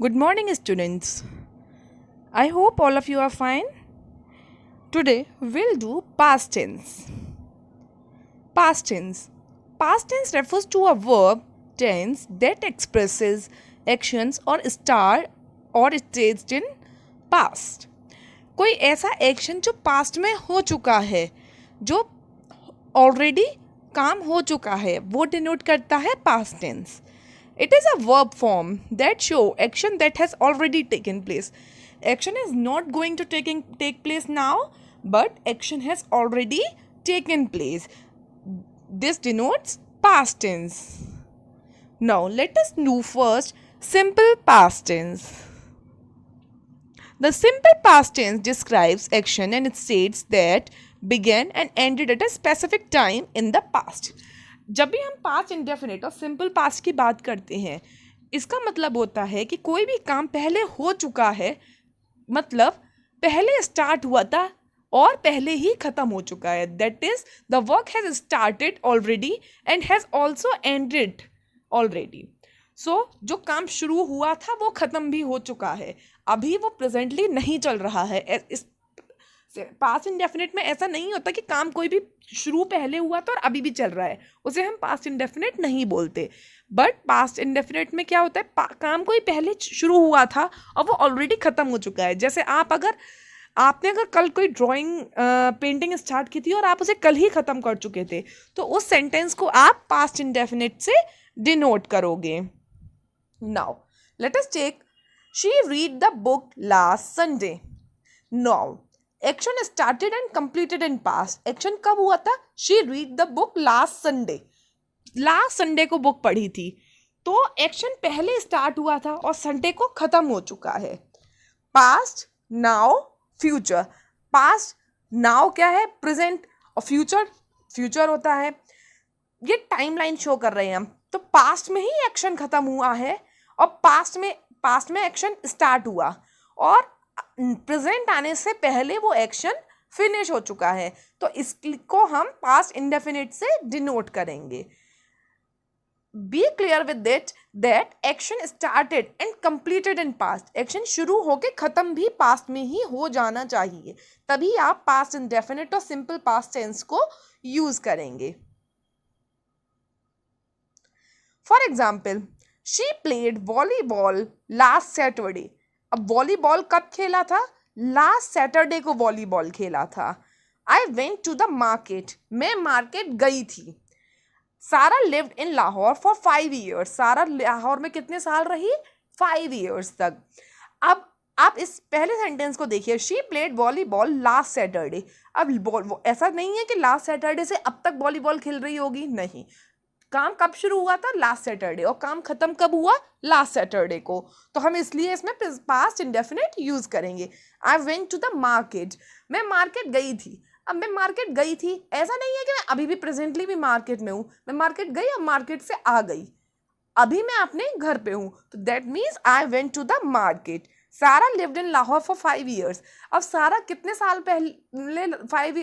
Good morning, students. I hope all of you are fine. Today we'll do past tense. Past tense. Past tense refers to a verb tense that expresses actions or start or staged in past. कोई ऐसा action जो past में हो चुका है, जो already काम हो चुका है, वो डिनोट करता है past tense. It is a verb form that show action that has already taken place. Action is not going to take place now, but action has already taken place. This denotes past tense. Now let us do first simple past tense. The simple past tense describes action and it states that began and ended at a specific time in the past. जब भी हम past indefinite और simple past की बात करते हैं, इसका मतलब होता है कि कोई भी काम पहले हो चुका है, मतलब पहले स्टार्ट हुआ था और पहले ही ख़त्म हो चुका है. That is the work has started already and has also ended already. So जो काम शुरू हुआ था वो ख़त्म भी हो चुका है, अभी वो प्रेजेंटली नहीं चल रहा है. इस पास्ट इंडेफिनिट में ऐसा नहीं होता कि काम कोई भी शुरू पहले हुआ था और अभी भी चल रहा है, उसे हम पास्ट इंडेफिनिट नहीं बोलते. बट पास्ट इंडेफिनिट में क्या होता है, काम कोई पहले शुरू हुआ था और वो ऑलरेडी ख़त्म हो चुका है. जैसे आपने अगर कल कोई ड्राइंग पेंटिंग स्टार्ट की थी और आप उसे कल ही ख़त्म कर चुके थे, तो उस सेंटेंस को आप पास्ट इंडेफिनिट से डिनोट करोगे. Now let us take she read the book last Sunday. Now action started and completed in past. Action कब हुआ था? She read the book last Sunday. Last Sunday को बुक पढ़ी थी, तो एक्शन पहले स्टार्ट हुआ था और संडे को ख़त्म हो चुका है. Past, now, future. Past, now क्या है? प्रेजेंट. और फ्यूचर होता है. ये टाइमलाइन शो कर रहे हैं हम. तो पास्ट में ही एक्शन ख़त्म हुआ है और पास्ट में एक्शन स्टार्ट हुआ और प्रेजेंट आने से पहले वो एक्शन फिनिश हो चुका है, तो इसको हम पास्ट इंडेफिनिट से डिनोट करेंगे. Be clear with it that action started and completed in past. Action शुरू होके खत्म भी पास्ट में ही हो जाना चाहिए, तभी आप पास्ट इंडेफिनिट और सिंपल पास्ट टेंस को यूज करेंगे. For example, she played volleyball last Saturday. अब वॉलीबॉल कब खेला था? लास्ट सैटरडे को वॉलीबॉल खेला था. I went to the market. मैं मार्केट गई थी. Sara lived in Lahore for 5 years. सारा लाहौर में कितने साल रही? 5 years तक. अब आप इस पहले सेंटेंस को देखिए, she played volleyball last Saturday. अब ऐसा नहीं है कि लास्ट सैटरडे से अब तक वॉलीबॉल खेल रही होगी, नहीं. काम कब शुरू हुआ था? Last Saturday. और काम खत्म कब हुआ? लास्ट सैटरडे को. तो हम इसलिए इसमें पास्ट इंडेफिनिट यूज करेंगे. I went to the market. मैं मार्केट गई थी. अब मैं मार्केट गई थी, ऐसा नहीं है कि मैं अभी भी प्रेजेंटली भी मार्केट में हूँ. मैं मार्केट गई और मार्केट से आ गई, अभी मैं अपने घर पे हूँ. तो that means I went to the market. Sara lived in Lahore for 5 years. अब सारा कितने साल पहले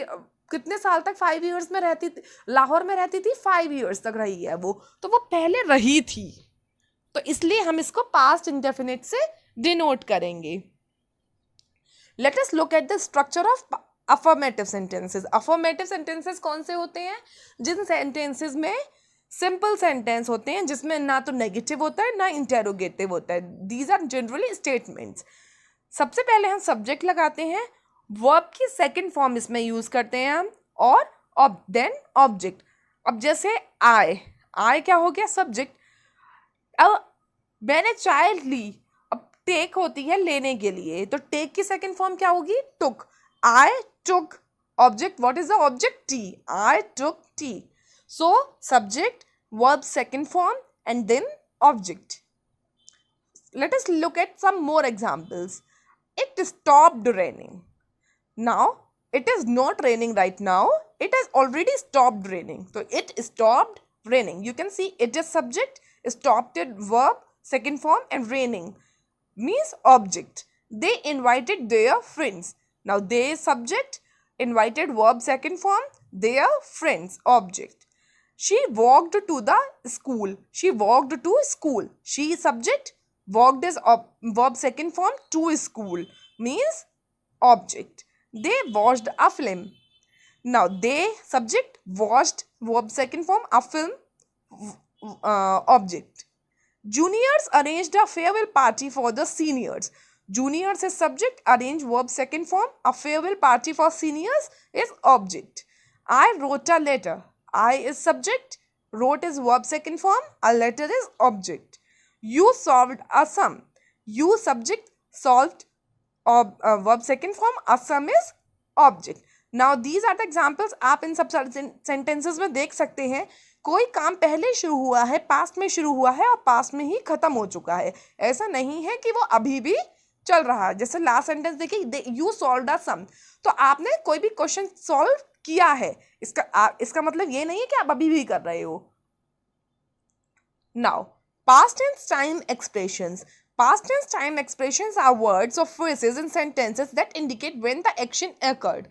कितने साल तक 5 years में रहती थी? लाहौर में रहती थी, 5 years तक रही है वो, तो वो पहले रही थी. तो इसलिए हम इसको पास्ट इंडेफिनिट से डिनोट करेंगे. Late us look at the structure of affirmative sentences. Affirmative sentences कौन से होते हैं? जिन सेंटेंसेस में सिंपल सेंटेंस होते हैं, जिसमें ना तो नेगेटिव होता है ना इंटेरोगेटिव होता है. These are generally statements. सबसे पहले हम सब्जेक्ट लगाते हैं, वर्ब की सेकंड फॉर्म इसमें यूज करते हैं हम, और देन ऑब्जेक्ट. अब जैसे आई क्या हो गया? सब्जेक्ट. अब मैंने चाय ली. अब टेक होती है लेने के लिए, तो टेक की सेकंड फॉर्म क्या होगी? Took. I took. Object, what is the object? Tea. I took tea. So subject, verb second form and then object. Let us look at some more examples. It stopped raining. Now, it is not raining right now. It has already stopped raining. So, it stopped raining. You can see it is subject, stopped it verb, second form, and raining means object. They invited their friends. Now, they subject, invited verb, second form, their friends, object. She walked to the school. She walked to school. She subject, Walked is verb second form. To school means object. They watched a film. Now they subject, watched verb second form, a film object. Juniors arranged a farewell party for the seniors. Juniors is subject, arrange verb second form, a farewell party for seniors is object. I wrote a letter. I is subject, wrote is verb second form, a letter is object. You solved a sum. You subject, solved verb second form, a sum is object. Now these are the examples. आप इन सब sentences में देख सकते हैं कोई काम पहले शुरू हुआ है, पास्ट में शुरू हुआ है और पास्ट में ही खत्म हो चुका है. ऐसा नहीं है कि वो अभी भी चल रहा है. जैसे लास्ट सेंटेंस देखिए, यू सॉल्व्ड अ सम, तो आपने कोई भी क्वेश्चन सॉल्व किया है. इसका मतलब ये नहीं है कि आप अभी भी कर रहे हो. Now past tense time expressions. Past tense time expressions are words or phrases and sentences that indicate when the action occurred.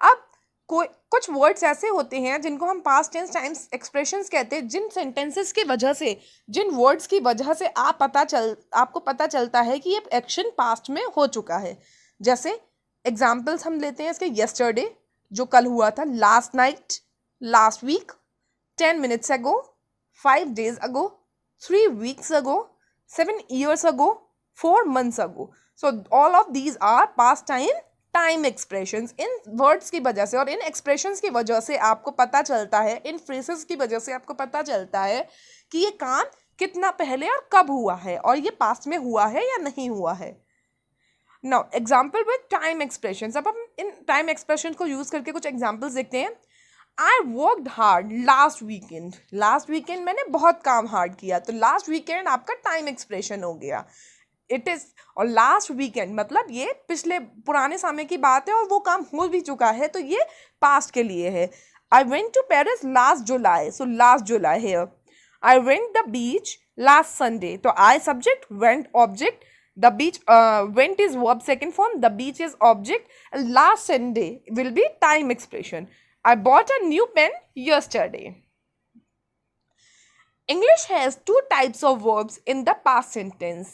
अब कुछ वर्ड्स ऐसे होते हैं जिनको हम पास्ट टेंस टाइम्स एक्सप्रेशंस कहते हैं, जिन सेंटेंसेस की वजह से, जिन वर्ड्स की वजह से आपको पता चलता है कि ये एक्शन पास्ट में हो चुका है. जैसे एग्जाम्पल्स हम लेते हैं इसके. यस्टरडे जो कल हुआ था, last night, last week, 10 minutes ago, 5 days ago, 3 weeks ago, 7 years ago, 4 months ago. So all of these are past time expressions. In words की वजह से और इन एक्सप्रेशंस की वजह से आपको पता चलता है, इन फ्रेजेस की वजह से आपको पता चलता है कि ये काम कितना पहले और कब हुआ है और ये पास्ट में हुआ है या नहीं हुआ है. Now example with time expressions. अब हम इन टाइम एक्सप्रेशन को यूज करके कुछ एग्जाम्पल्स देखते हैं. I worked hard last weekend. Last weekend मैंने बहुत काम हार्ड किया, तो लास्ट वीकेंड आपका टाइम एक्सप्रेशन हो गया. इट इज़, और लास्ट वीकेंड मतलब ये पिछले पुराने समय की बात है और वो काम हो भी चुका है, तो ये पास्ट के लिए है. I went to Paris last July, so last July है. I went the beach last Sunday, तो I subject, went object, the beach, went is verb second form, the beach is object, last Sunday will be time expression. I bought a new pen yesterday. English has 2 types of verbs in the past sentence.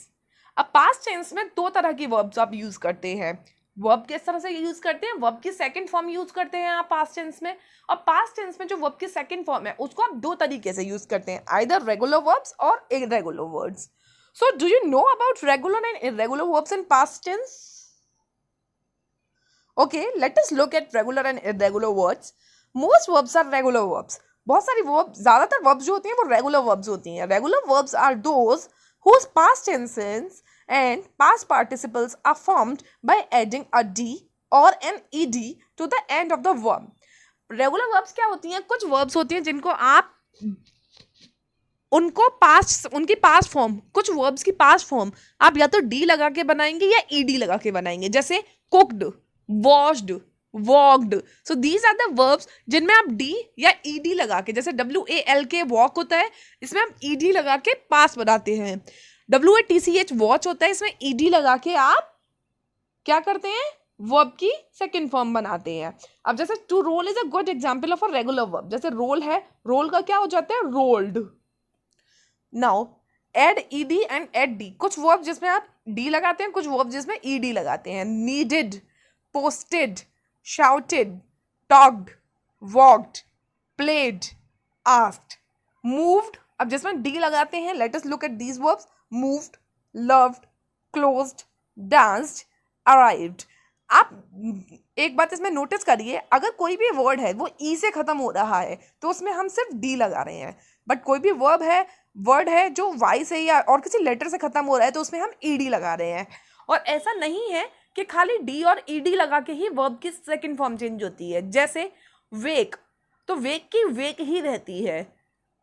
अब past tense में 2 तरह की verbs आप use करते हैं. Verb किस तरह से यूज करते हैं? वर्ब की सेकंड फॉर्म यूज करते हैं आप पास्ट टेंस में, और पास्ट टेंस में जो वर्ब की सेकंड फॉर्म है उसको आप 2 तरीके से यूज करते हैं, आइदर रेगुलर वर्ब्स और irregular verbs. So do you know about regular and irregular verbs in past tense? Okay, let us look at regular and irregular words. Most verbs are regular verbs. बहुत सारी verbs, ज़्यादातर verbs जो होती हैं वो regular verbs होती हैं. Regular verbs are those whose past tenses and past participles are formed by adding a d or an ed to the end of the verb. Regular verbs क्या होती हैं? कुछ verbs होती हैं जिनको आप उनकी पास्ट फॉर्म, कुछ वर्ब्स की पास्ट फॉर्म आप या तो डी लगा के बनाएंगे या ईडी लगा के बनाएंगे. जैसे cooked, washed, walked. So these are the verbs जिनमें आप डी या ईडी लगा के, जैसे WALK वॉक होता है, इसमें आप ईडी लगा के पास्ट बनाते हैं. WATCH वॉच होता है, इसमें ईडी लगा के आप क्या करते हैं? वर्ब की सेकेंड फॉर्म बनाते हैं. अब जैसे to roll is a good example of a regular verb. जैसे रोल है, रोल का क्या हो जाता है? Rolled. Now add ED and add D. कुछ वर्ब जिसमें आप डी लगाते हैं, कुछ वर्ब जिसमें ईडी लगाते हैं. Needed, posted, shouted, talked, walked, played, asked, moved. अब जिसमें डी लगाते हैं, let us look at these verbs. moved, loved, closed, danced, arrived. आप एक बात इसमें नोटिस करिए, अगर कोई भी वर्ड है वो ई से खत्म हो रहा है तो उसमें हम सिर्फ डी लगा रहे हैं, बट कोई भी वर्ड है जो वाई से या और किसी लेटर से खत्म हो रहा है तो उसमें हम ईडी लगा रहे हैं. और ऐसा नहीं है कि खाली डी और ईडी लगा के ही वर्ब की सेकंड फॉर्म चेंज होती है. जैसे वेक, तो वेक की वेक ही रहती है,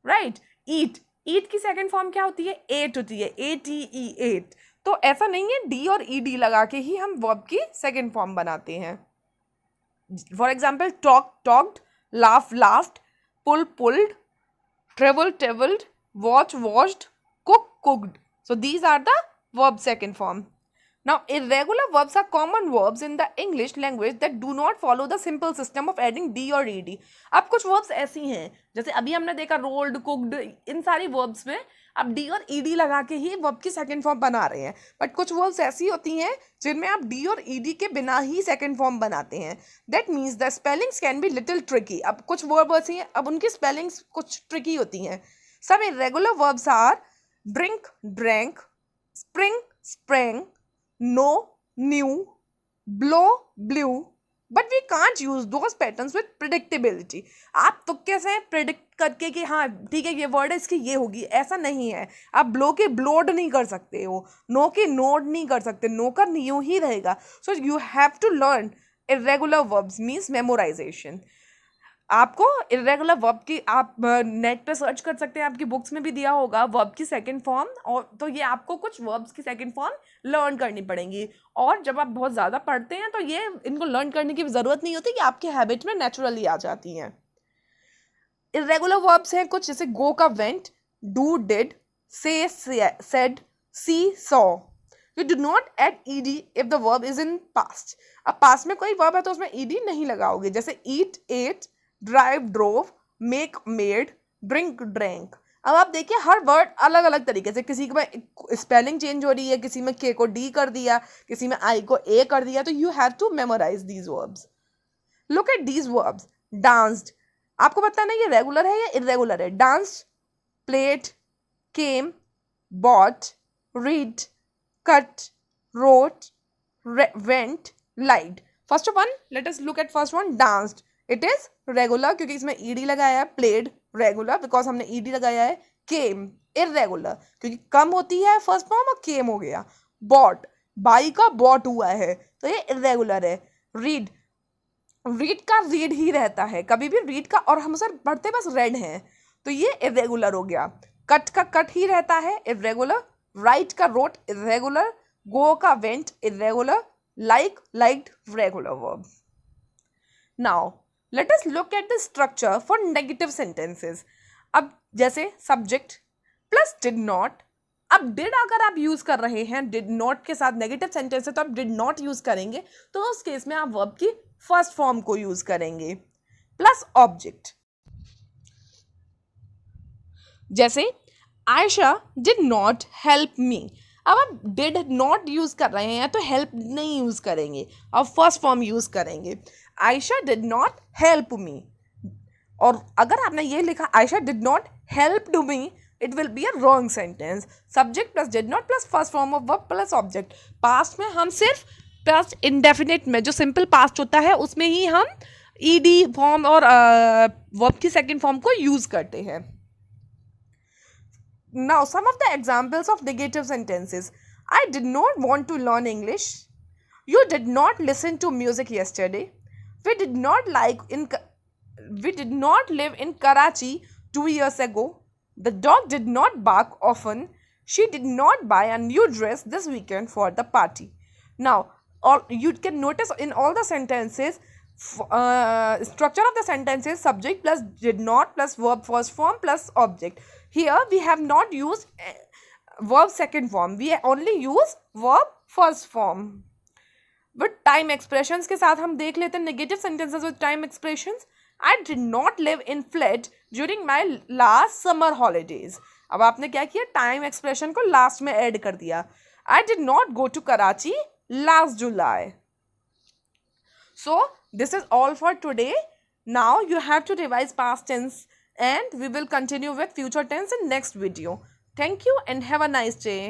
राइट. ईट, ईट की सेकंड फॉर्म क्या होती है? एट होती है, ATE, एट. तो ऐसा नहीं है, डी और ईडी लगा के ही हम वर्ब की सेकंड फॉर्म बनाते हैं. For example talk, talked, laugh, laughed, pull, pulled, travel, travelled, watch, watched, cook, cooked. So these are the verb second form. Now irregular verbs are common verbs in the English language that do not follow the simple system of adding d or ed. अब कुछ verbs ऐसी हैं, जैसे अभी हमने देखा rolled, cooked, इन सारी verbs में आप डी और ईडी लगा के ही वर्ब की सेकंड फॉर्म बना रहे हैं, बट कुछ वर्ब्स ऐसी होती हैं जिनमें आप डी और ईडी के बिना ही सेकंड फॉर्म बनाते हैं. That means the spellings can be little tricky. अब कुछ वर्ब ऐसी हैं, अब उनकी स्पेलिंग्स कुछ ट्रिकी होती हैं. Some irregular verbs are drink, drank, spring, sprang, know, knew, blow, blew, but we can't use those patterns with predictability. आप तुक्के से प्रिडिक्ट करके कि हाँ ठीक है ये वर्ड है इसकी ये होगी, ऐसा नहीं है. आप ब्लो की ब्लोड नहीं कर सकते हो, नो की नोड नहीं कर सकते, नो का न्यू ही रहेगा. So you have to learn irregular verbs means memorisation. आपको इरेगुलर वर्ब की आप नेट पे सर्च कर सकते हैं, आपकी बुक्स में भी दिया होगा वर्ब की सेकंड फॉर्म, और तो ये आपको कुछ वर्ब्स की सेकंड फॉर्म लर्न करनी पड़ेंगी. और जब आप बहुत ज़्यादा पढ़ते हैं तो ये इनको लर्न करने की ज़रूरत नहीं होती, कि आपके हैबिट में नेचुरली आ जाती हैं. इरेगुलर वर्ब्स हैं कुछ, जैसे गो का went, do did, say said, see saw. You do not add ED if the verb is in past. अब पास्ट में कोई वर्ब है तो उसमें ईडी नहीं लगाओगे, जैसे eat ate, drive drove, make made, drink drank. अब आप देखिए हर वर्ड अलग अलग तरीके से, किसी में स्पेलिंग चेंज हो रही है, किसी में के को डी कर दिया, किसी में आई को ए कर दिया. तो you have to memorise these verbs. Look at these verbs. Danced, आपको पता नहीं ये रेगुलर है या इरेगुलर है. Danced, played, came, bought, read, cut, wrote, went, lied. First one, let us look at first one. Danced, it is regular क्योंकि इसमें ईडी लगाया है. प्लेड रेगुलर बिकॉज हमने ईडी लगाया है. केम इरेगुलर क्योंकि कम होती है फर्स्ट फॉर्म और केम हो गया. बॉट, बाई का बॉट हुआ है तो ये इरेगुलर है. रीड, रीड का रीड ही रहता है, कभी भी रीड का, और हम सर पढ़ते बस रेड हैं तो ये इरेगुलर हो गया. कट का कट ही रहता है, इरेगुलर. राइट का रोट, इरेगुलर. गो का went, irregular. Like, liked, regular verb. Now let us look at the structure for negative sentences. अब जैसे subject plus did not. अब did अगर आप यूज कर रहे हैं did not के साथ नेगेटिव सेंटेंस है तो आप did not यूज करेंगे, तो उस केस में आप वर्ब की फर्स्ट फॉर्म को यूज करेंगे. प्लस ऑब्जेक्ट, जैसे आयशा डिड नॉट हेल्प मी. अब आप डिड नॉट यूज कर रहे हैं तो हेल्प नहीं यूज करेंगे, अब फर्स्ट फॉर्म यूज करेंगे. Ayesha did not help me. और अगर आपने ये लिखा Ayesha did not help to me, it will be a wrong sentence. Subject plus did not plus first form of verb plus object. Past में हम सिर्फ प्लस इंडेफिनिट में जो सिंपल पास्ट होता है उसमें ही हम ईडी फॉर्म और वर्ब की सेकंड फॉर्म को यूज करते हैं. Now, some of the examples of negative sentences. I did not want to learn English. You did not listen to music yesterday. We did not live in Karachi 2 years ago. The dog did not bark often. She did not buy a new dress this weekend for the party. Now, you can notice in all the sentences, structure of the sentences subject plus did not plus verb first form plus object. Here we have not used verb second form, we only use verb first form. But time expressions के साथ हम देख लेते हैं negative sentences with time expressions. I did not live in flat during my last summer holidays. अब आपने क्या किया, टाइम एक्सप्रेशन को लास्ट में ऐड कर दिया. I did not go to Karachi last July. So this is all for today. Now you have to revise past tense and we will continue with future tense in next video. Thank you and have a nice day.